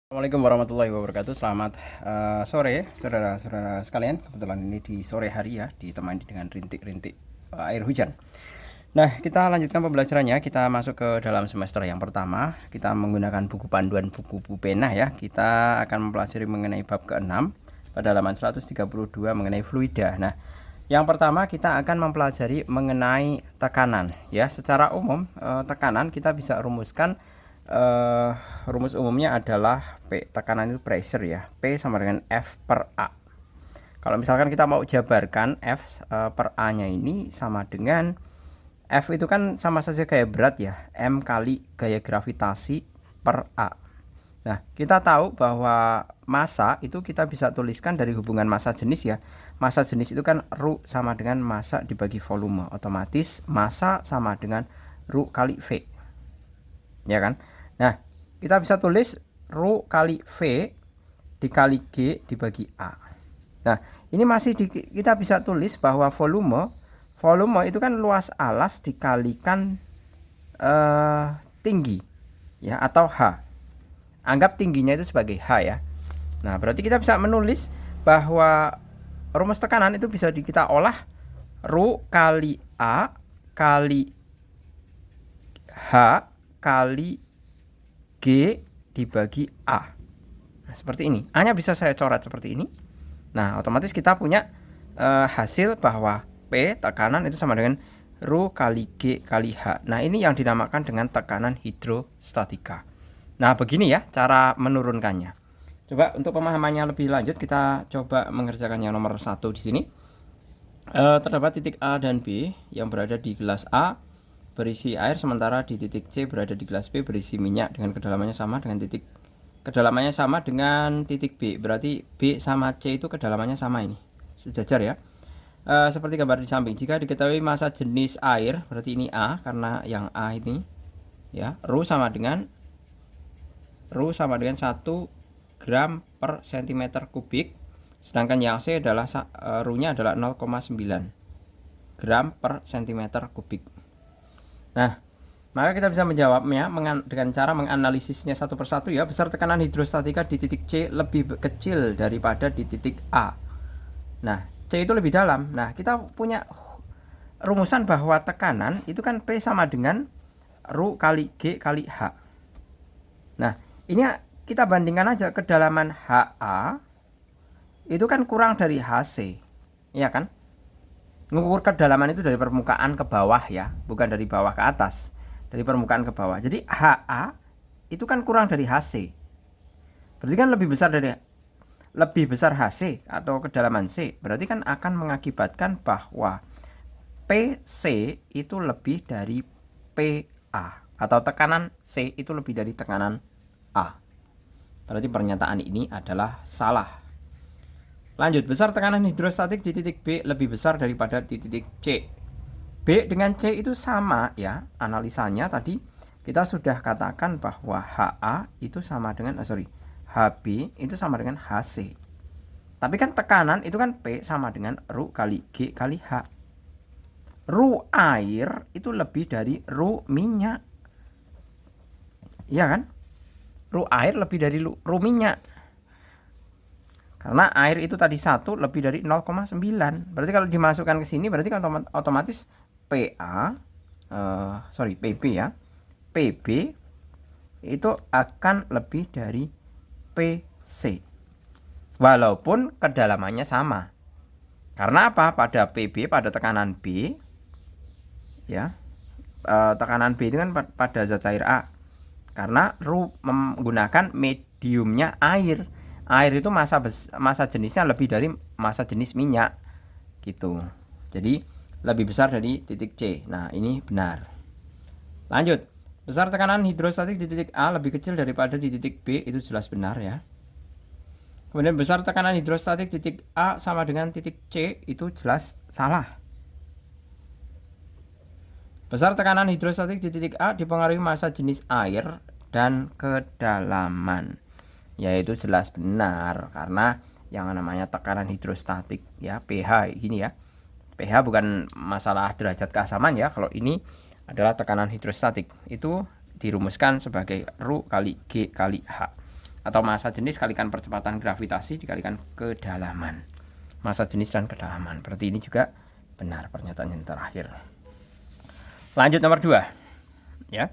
Assalamualaikum warahmatullahi wabarakatuh. Selamat sore, saudara-saudara sekalian. Kebetulan ini di sore hari ya, ditemani dengan rintik-rintik air hujan. Nah, kita lanjutkan pembelajarannya. Kita masuk ke dalam semester yang pertama. Kita menggunakan buku panduan buku pena ya. Kita akan mempelajari mengenai bab ke-6 pada halaman 132 mengenai fluida. Nah, yang pertama kita akan mempelajari mengenai tekanan ya. Secara umum tekanan kita bisa rumuskan. Rumus umumnya adalah P, tekanan itu pressure ya, P sama dengan F per A. Kalau misalkan kita mau jabarkan F per A nya ini sama dengan F itu kan sama saja gaya berat ya, M kali gaya gravitasi per A. Nah, kita tahu bahwa massa itu kita bisa tuliskan dari hubungan massa jenis ya. Massa jenis itu kan Rho sama dengan massa dibagi volume. Otomatis massa sama dengan Rho kali V. Ya kan? Nah, kita bisa tulis Rho kali V dikali G dibagi A. Nah, ini masih kita bisa tulis bahwa volume itu kan luas alas dikalikan tinggi ya, atau H. Anggap tingginya itu sebagai H ya. Nah, berarti kita bisa menulis bahwa rumus tekanan itu bisa kita olah Rho kali A kali H kali G dibagi A. Nah, seperti ini. A-nya bisa saya coret seperti ini. Nah, otomatis kita punya hasil bahwa P tekanan itu sama dengan Rho kali G kali H. Nah, ini yang dinamakan dengan tekanan hidrostatika. Nah, begini ya cara menurunkannya. Coba untuk pemahamannya lebih lanjut kita coba mengerjakan yang nomor 1 di sini. Terdapat titik A dan B yang berada di gelas A berisi air, sementara di titik C berada di gelas B berisi minyak dengan kedalamannya sama dengan titik B. Berarti B sama C itu kedalamannya sama, ini sejajar ya. Seperti gambar di samping, jika diketahui massa jenis air, berarti ini A karena yang A ini ya, Rho sama dengan 1 gram per cm kubik, sedangkan yang C adalah Rho-nya adalah 0,9 gram per cm kubik. Nah, maka kita bisa menjawabnya dengan cara menganalisisnya satu persatu ya. Besar tekanan hidrostatika di titik C lebih kecil daripada di titik A. Nah, C itu lebih dalam. Nah, kita punya rumusan bahwa tekanan itu kan P sama dengan Rho kali G kali H. Nah, ini kita bandingkan aja, kedalaman HA itu kan kurang dari HC. Iya kan? Mengukur kedalaman itu dari permukaan ke bawah ya, bukan dari bawah ke atas, dari permukaan ke bawah. Jadi HA itu kan kurang dari HC. Berarti kan lebih besar HC atau kedalaman C. Berarti kan akan mengakibatkan bahwa PC itu lebih dari PA, atau tekanan C itu lebih dari tekanan A. Berarti pernyataan ini adalah salah. Lanjut, besar tekanan hidrostatik di titik B lebih besar daripada di titik C. B dengan C itu sama ya, analisanya tadi kita sudah katakan bahwa HA itu sama dengan HB itu sama dengan HC. Tapi kan tekanan itu kan P sama dengan Rho kali G kali H. Rho air itu lebih dari Rho minyak. Iya kan? Rho air lebih dari Rho minyak. Karena air itu tadi 1 lebih dari 0,9. Berarti kalau dimasukkan ke sini berarti kan otomatis PB ya. PB itu akan lebih dari PC. Walaupun kedalamannya sama. Karena apa? Pada PB, pada tekanan B ya. Tekanan B itu kan pada zat cair A. Karena Rho menggunakan mediumnya air. Air itu massa jenisnya lebih dari massa jenis minyak gitu. Jadi lebih besar dari titik C. Nah, ini benar. Lanjut. Besar tekanan hidrostatik di titik A lebih kecil daripada di titik B, itu jelas benar ya. Kemudian besar tekanan hidrostatik di titik A sama dengan titik C, itu jelas salah. Besar tekanan hidrostatik di titik A dipengaruhi massa jenis air dan kedalaman. Yaitu jelas benar, karena yang namanya tekanan hidrostatik ya, pH gini ya. pH bukan masalah derajat keasaman ya. Kalau ini adalah tekanan hidrostatik, itu dirumuskan sebagai Rho kali G kali H. atau massa jenis kalikan percepatan gravitasi dikalikan kedalaman. Massa jenis dan kedalaman. Berarti ini juga benar pernyataan yang terakhir. Lanjut nomor 2. Ya.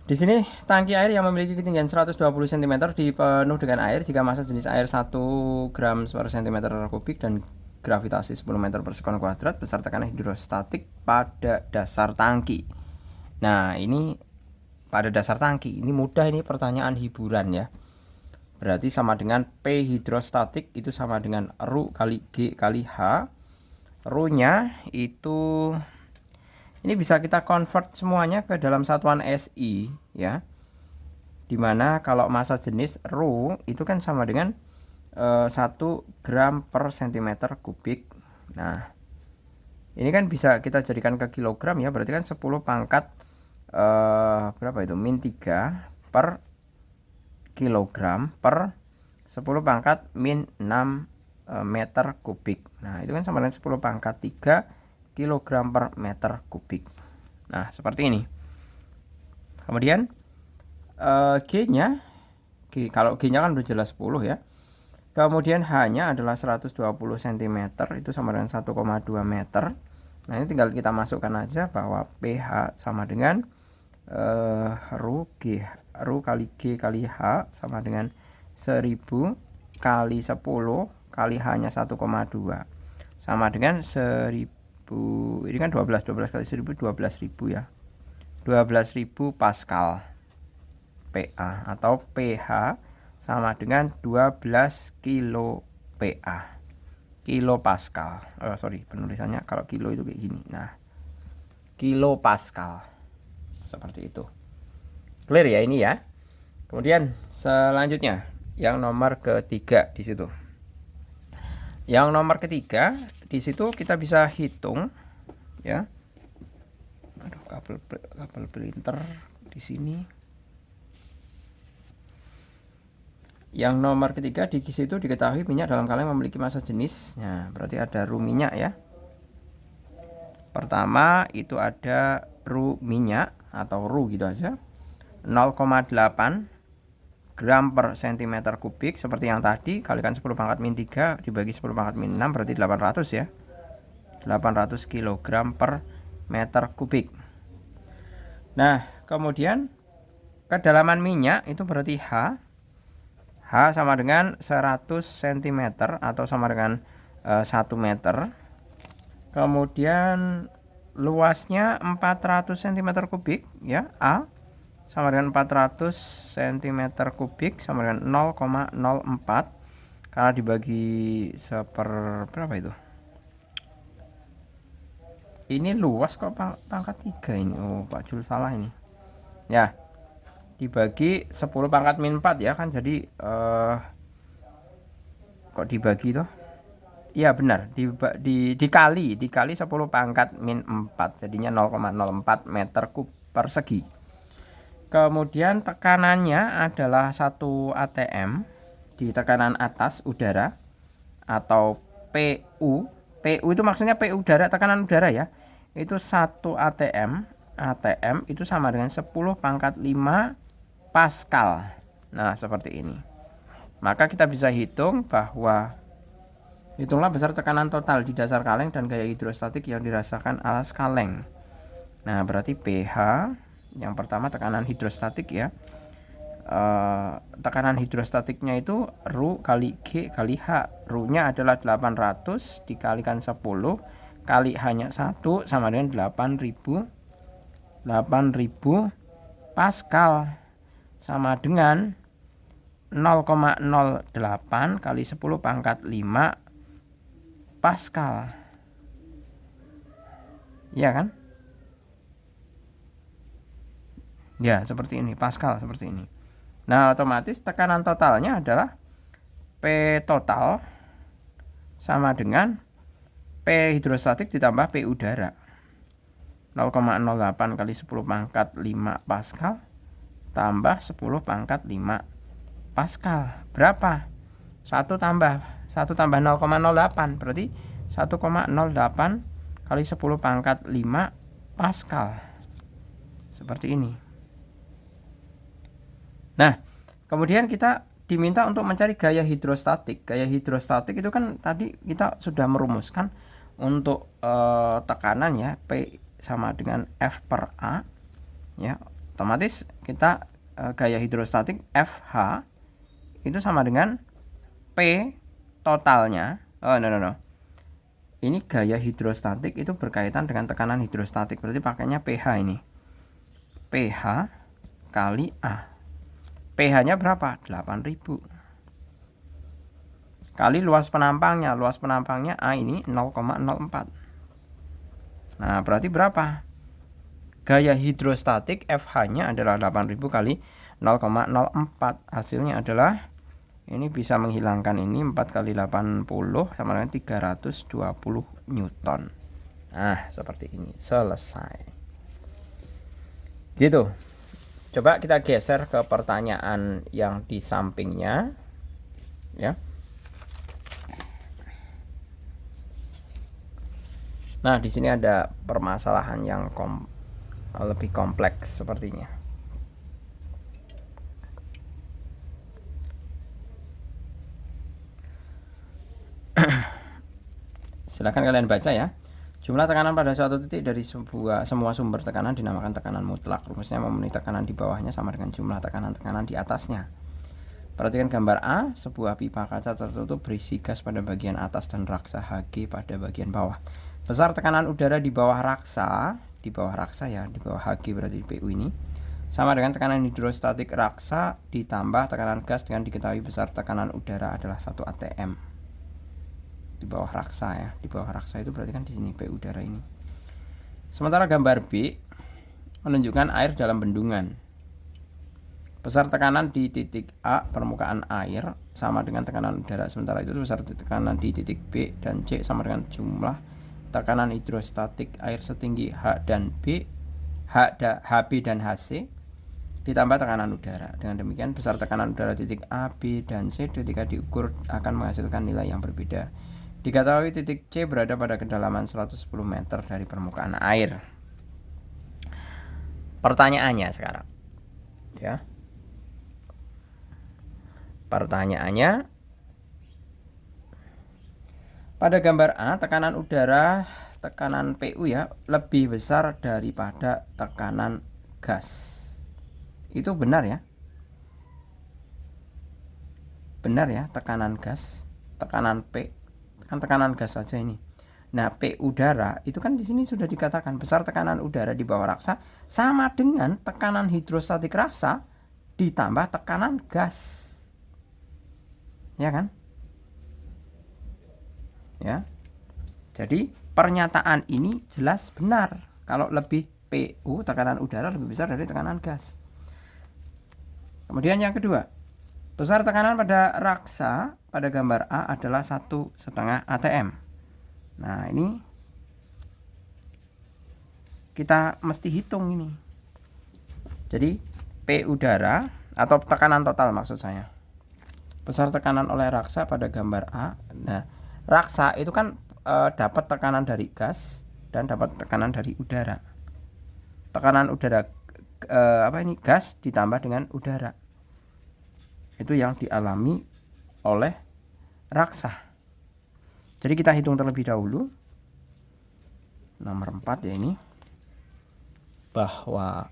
Di sini tangki air yang memiliki ketinggian 120 cm dipenuh dengan air jika massa jenis air 1 gram per cm kubik dan gravitasi 10 meter per sekon kuadrat besar tekanan hidrostatik pada dasar tangki. Nah, ini pada dasar tangki. Ini mudah, ini pertanyaan hiburan ya. Berarti sama dengan P hidrostatik itu sama dengan Ru kali G kali H. Ru-nya itu ini bisa kita convert semuanya ke dalam satuan SI ya. Dimana kalau massa jenis Ru itu kan sama dengan 1 gram per cm kubik. Nah, ini kan bisa kita jadikan ke kilogram ya. Berarti kan 10 pangkat berapa itu? Min 3 per kilogram per 10 pangkat min 6 meter kubik. Nah, itu kan sama dengan 10 pangkat 3 kilogram per meter kubik. Nah, seperti ini. Kemudian G-nya, kalau G-nya kan udah jelas 10 ya. Kemudian H-nya adalah 120 cm, itu sama dengan 1,2 meter. Nah, ini tinggal kita masukkan aja bahwa pH sama dengan Ru kali G kali H sama dengan 1000 kali 10 kali H-nya 1,2 sama dengan 1000. Ini kan 12 kali 1000 12.000 ya. 12.000 Pascal PA atau pH sama dengan 12 kilo PA. Kilo Pascal. Penulisannya kalau kilo itu kayak gini. Nah, kilo Pascal. Seperti itu. Clear ya ini ya. Kemudian selanjutnya yang nomor ketiga di situ. Yang nomor ketiga di situ kita bisa hitung ya. Aduh, kabel printer di sini. Yang nomor ketiga di situ diketahui minyak dalam kaleng memiliki massa jenis. Nah, berarti ada Ru minyak ya. Pertama itu ada Ru minyak atau Ru gitu aja. 0,8 gram per cm kubik seperti yang tadi, kalikan 10 pangkat min 3 dibagi 10 pangkat min 6 berarti 800 ya. 800 kg per meter kubik. Nah, kemudian kedalaman minyak itu berarti H. H sama dengan 100 cm atau sama dengan 1 meter. Kemudian luasnya 400 cm kubik ya, A sama dengan 400 cm kubik sama dengan 0,04 karena dibagi berapa itu? Ini luas kok pangkat 3 ini. Oh, Pak Jul salah ini. Ya. Dibagi 10 pangkat min 4 ya kan, jadi kok dibagi tuh? Iya benar, dikali 10 pangkat min 4 jadinya 0,04 meter kub persegi. Kemudian tekanannya adalah 1 atm di tekanan atas udara atau PU. PU itu maksudnya PU udara, tekanan udara ya. Itu 1 atm. ATM itu sama dengan 10 pangkat 5 Pascal. Nah, seperti ini. Maka kita bisa hitung bahwa hitunglah besar tekanan total di dasar kaleng dan gaya hidrostatik yang dirasakan alas kaleng. Nah, berarti pH yang pertama tekanan hidrostatik ya. Tekanan hidrostatiknya itu Ru kali G kali H. Ru-nya adalah 800 dikalikan 10 kali H-nya 1 sama dengan 8000 Pascal sama dengan 0,08 kali 10 pangkat 5 Pascal. Ya kan? Ya, seperti ini, Pascal seperti ini. Nah, otomatis tekanan totalnya adalah P total sama dengan P hidrostatik ditambah P udara. 0,08 kali 10 pangkat 5 Pascal tambah 10 pangkat 5 Pascal. Berapa? 1 tambah 0,08 berarti 1,08 kali 10 pangkat 5 Pascal. Seperti ini. Nah, Kemudian kita diminta untuk mencari gaya hidrostatik. Gaya hidrostatik itu kan tadi kita sudah merumuskan untuk tekanan ya, P sama dengan F per A ya. Otomatis kita gaya hidrostatik FH itu sama dengan P totalnya. Oh no. Ini gaya hidrostatik itu berkaitan dengan tekanan hidrostatik. Berarti pakainya pH ini. pH kali A. pH-nya berapa? 8000. Kali luas penampangnya. Luas penampangnya A ini 0,04. Nah, berarti berapa? Gaya hidrostatik FH-nya adalah 8000 kali 0,04. Hasilnya adalah ini bisa menghilangkan ini 4 kali 80 sama dengan 320 Newton. Nah, seperti ini. Selesai. Gitu. Coba kita geser ke pertanyaan yang di sampingnya. Ya. Nah, di sini ada permasalahan yang lebih kompleks sepertinya. Silakan kalian baca ya. Jumlah tekanan pada suatu titik dari semua sumber tekanan dinamakan tekanan mutlak. Rumusnya memenuhi tekanan di bawahnya sama dengan jumlah tekanan-tekanan di atasnya. Perhatikan gambar A, sebuah pipa kaca tertutup berisi gas pada bagian atas dan raksa Hg pada bagian bawah. Besar tekanan udara di bawah raksa ya, di bawah Hg berarti PU ini, sama dengan tekanan hidrostatik raksa ditambah tekanan gas dengan diketahui besar tekanan udara adalah 1 atm. Di bawah raksa ya, di bawah raksa itu berarti kan di sini PU udara ini. Sementara gambar B menunjukkan air dalam bendungan. Besar tekanan di titik A permukaan air sama dengan tekanan udara. Sementara itu besar tekanan di titik B dan C sama dengan jumlah tekanan hidrostatik air setinggi H dan B, HB dan HC ditambah tekanan udara. Dengan demikian besar tekanan udara titik A, B, dan C ketika diukur akan menghasilkan nilai yang berbeda. Diketahui titik C berada pada kedalaman 110 meter dari permukaan air. Pertanyaannya sekarang ya. Pertanyaannya, pada gambar A tekanan udara, tekanan PU ya, lebih besar daripada tekanan gas. Itu benar ya? Benar ya, tekanan gas, tekanan P, kan tekanan gas saja ini. Nah, P udara itu kan di sini sudah dikatakan besar tekanan udara di bawah raksa sama dengan tekanan hidrostatik raksa ditambah tekanan gas. Ya kan? Ya. Jadi pernyataan ini jelas benar. Kalau lebih PU tekanan udara lebih besar dari tekanan gas. Kemudian yang kedua, besar tekanan pada raksa pada gambar A adalah 1,5 atm. Nah, ini kita mesti hitung ini. Jadi P udara atau tekanan total maksud saya. Besar tekanan oleh raksa pada gambar A. Nah, raksa itu kan dapat tekanan dari gas dan dapat tekanan dari udara. Tekanan udara gas ditambah dengan udara. Itu yang dialami oleh raksa. Jadi kita hitung terlebih dahulu. Nomor 4 ya ini. Bahwa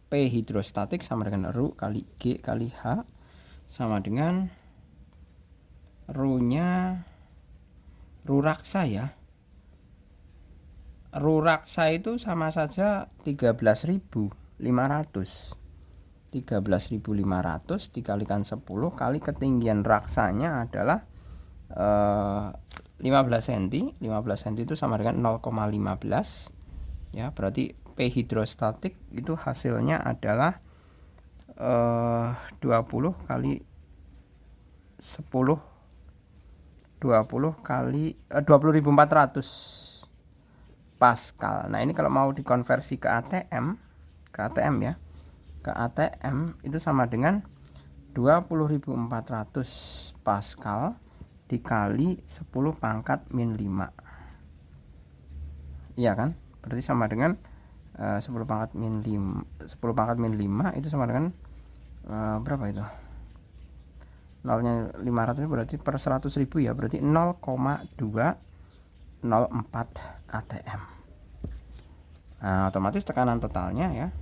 P hidrostatik sama dengan Rho kali G kali H sama dengan Rho-nya Rho raksa ya. Rho raksa itu sama saja 13.500. 13.500 dikalikan 10 kali ketinggian raksanya adalah 15 cm. 15 cm itu sama dengan 0,15 ya, berarti P hidrostatik itu hasilnya adalah 20 kali 10 20 kali 20.400 Pascal. Nah, ini kalau mau dikonversi ke ATM ya. Ke ATM itu sama dengan 20.400 Pascal dikali 10 pangkat min 5. Iya kan? Berarti sama dengan 10 pangkat min 5, 10 pangkat min 5 itu sama dengan berapa itu? Nolnya 500 berarti per 100.000 ya, berarti 0,204 atm. Nah, otomatis tekanan totalnya ya,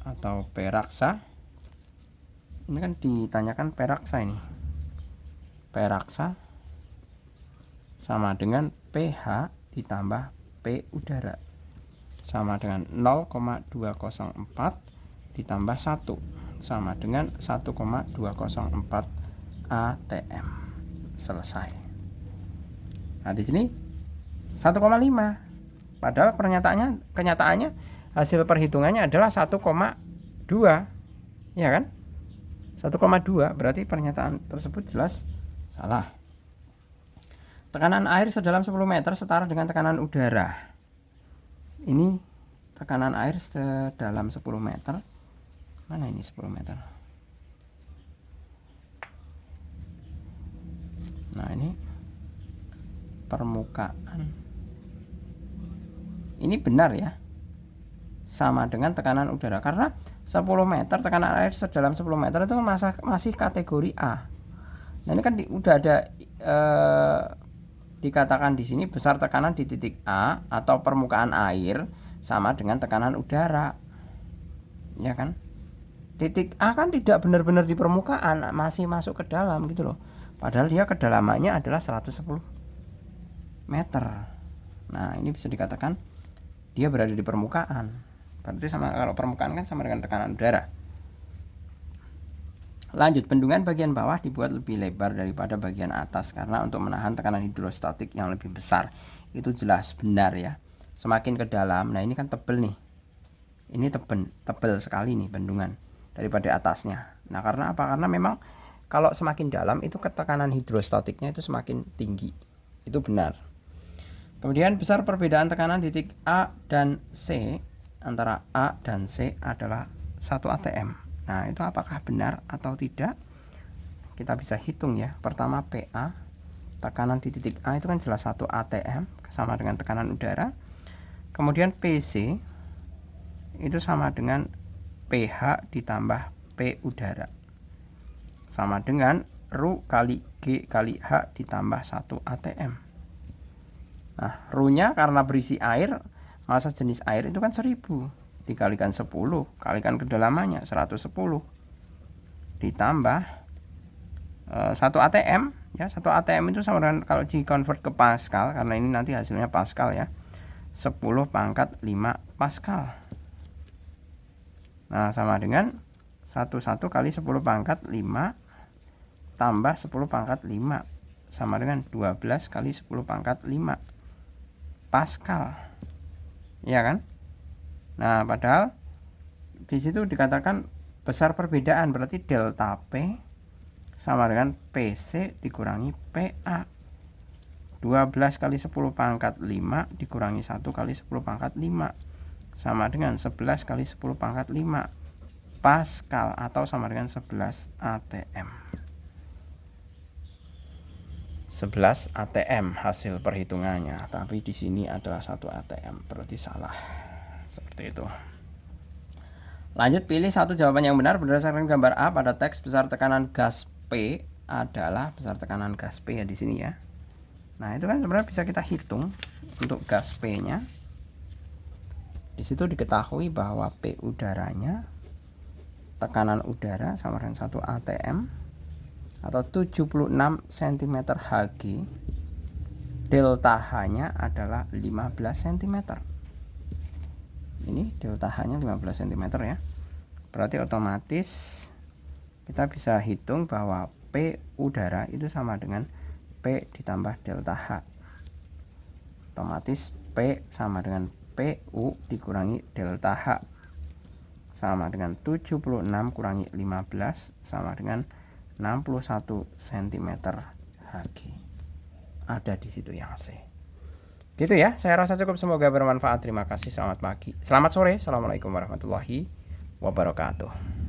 atau P raksa, ini kan ditanyakan P raksa ini. P raksa sama dengan PH ditambah P udara sama dengan 0,204 ditambah 1 sama dengan 1,204 atm. Selesai. Nah, di sini 1,5. Padahal kenyataannya hasil perhitungannya adalah 1,2. Ya kan? 1,2, berarti pernyataan tersebut jelas salah. Tekanan air sedalam 10 meter setara dengan tekanan udara. Ini tekanan air sedalam 10 meter. Mana ini 10 meter? Nah, ini permukaan. Ini benar ya, sama dengan tekanan udara, karena 10 meter tekanan air sedalam 10 meter itu masih kategori A. Nah, ini kan udah ada dikatakan di sini besar tekanan di titik A atau permukaan air sama dengan tekanan udara, ya kan? Titik A kan tidak benar-benar di permukaan, masih masuk ke dalam gitu loh. Padahal dia kedalamannya adalah 110 meter. Nah, ini bisa dikatakan dia berada di permukaan. Berarti sama, kalau permukaan kan sama dengan tekanan udara. Lanjut, bendungan bagian bawah dibuat lebih lebar daripada bagian atas karena untuk menahan tekanan hidrostatik yang lebih besar. Itu jelas benar ya. Semakin ke dalam, nah ini kan tebel nih. Ini tebel sekali nih bendungan daripada atasnya. Nah, karena apa? Karena memang kalau semakin dalam itu tekanan hidrostatiknya itu semakin tinggi. Itu benar. Kemudian besar perbedaan tekanan di titik A dan C, antara A dan C adalah 1 atm. Nah, itu apakah benar atau tidak? Kita bisa hitung ya. Pertama, PA, tekanan di titik A itu kan jelas 1 atm sama dengan tekanan udara. Kemudian PC itu sama dengan PH ditambah P udara sama dengan Ru kali G kali H ditambah 1 atm. Nah, Ru-nya karena berisi air, massa jenis air itu kan 1000 dikalikan 10 kalikan kedalamannya 110 ditambah 1 atm ya. 1 atm itu sama dengan, kalau di convert ke Pascal, karena ini nanti hasilnya Pascal ya, 10 pangkat 5 Pascal. Nah, sama dengan 11 kali 10 pangkat 5 tambah 10 pangkat 5 sama dengan 12 kali 10 pangkat 5 Pascal. Ya kan? Nah, padahal di situ dikatakan besar perbedaan, berarti delta P sama dengan PC dikurangi PA. 12 kali 10 pangkat 5 dikurangi 1 kali 10 pangkat 5 sama dengan 11 kali 10 pangkat 5 Pascal atau sama dengan 11 atm. 11 atm hasil perhitungannya, tapi di sini adalah 1 atm, berarti salah. Seperti itu. Lanjut, pilih satu jawaban yang benar berdasarkan gambar A pada teks. Besar tekanan gas P adalah, besar tekanan gas P ya di sini ya. Nah, itu kan sebenarnya bisa kita hitung untuk gas P-nya. Di situ diketahui bahwa P udaranya, tekanan udara sama dengan 1 atm atau 76 cm Hg. Delta H-nya adalah 15 cm. Ini delta H-nya 15 cm ya. Berarti otomatis kita bisa hitung bahwa P udara itu sama dengan P ditambah delta H. Otomatis P sama dengan PU dikurangi delta H sama dengan 76 kurangi 15 sama dengan 61 cm Hg. Ada di situ yang C. Gitu ya, saya rasa cukup, semoga bermanfaat. Terima kasih, selamat pagi, selamat sore, assalamualaikum warahmatullahi wabarakatuh.